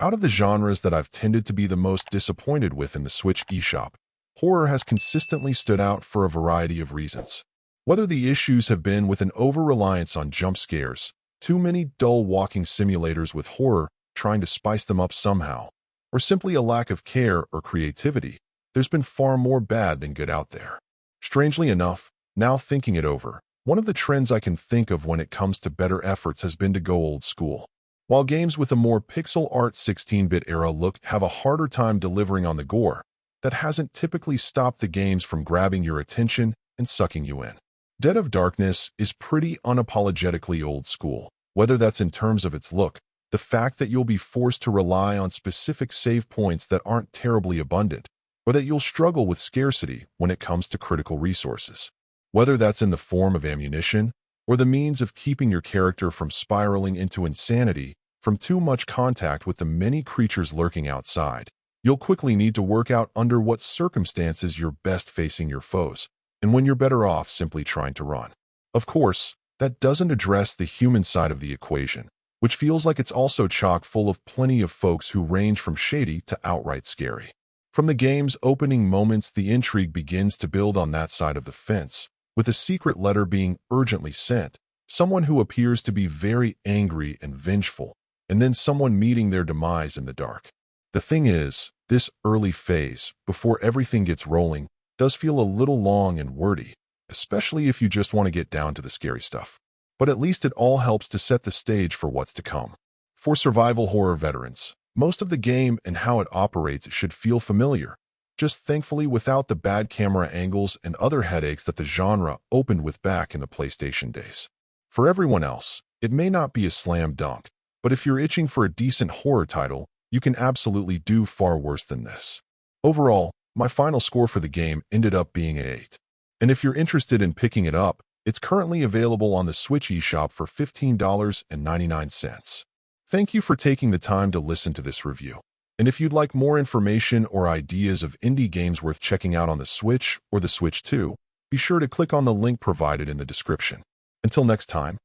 Out of the genres that I've tended to be the most disappointed with in the Switch eShop, horror has consistently stood out for a variety of reasons. Whether the issues have been with an over-reliance on jump scares, too many dull walking simulators with horror trying to spice them up somehow, or simply a lack of care or creativity, there's been far more bad than good out there. Strangely enough, now thinking it over, one of the trends I can think of when it comes to better efforts has been to go old school. While games with a more pixel art 16-bit era look have a harder time delivering on the gore, that hasn't typically stopped the games from grabbing your attention and sucking you in. Dead of Darkness is pretty unapologetically old school, whether that's in terms of its look, the fact that you'll be forced to rely on specific save points that aren't terribly abundant, or that you'll struggle with scarcity when it comes to critical resources. Whether that's in the form of ammunition, or the means of keeping your character from spiraling into insanity from too much contact with the many creatures lurking outside, you'll quickly need to work out under what circumstances you're best facing your foes, and when you're better off simply trying to run. Of course, that doesn't address the human side of the equation, which feels like it's also chock full of plenty of folks who range from shady to outright scary. From the game's opening moments, the intrigue begins to build on that side of the fence, with a secret letter being urgently sent, someone who appears to be very angry and vengeful, and then someone meeting their demise in the dark. The thing is, this early phase, before everything gets rolling, does feel a little long and wordy, especially if you just want to get down to the scary stuff. But at least it all helps to set the stage for what's to come. For survival horror veterans, most of the game and how it operates should feel familiar, just thankfully without the bad camera angles and other headaches that the genre opened with back in the PlayStation days. For everyone else, it may not be a slam dunk, but if you're itching for a decent horror title, you can absolutely do far worse than this. Overall, my final score for the game ended up being an 8. And if you're interested in picking it up, it's currently available on the Switch eShop for $15.99. Thank you for taking the time to listen to this review. And if you'd like more information or ideas of indie games worth checking out on the Switch or the Switch 2, be sure to click on the link provided in the description. Until next time.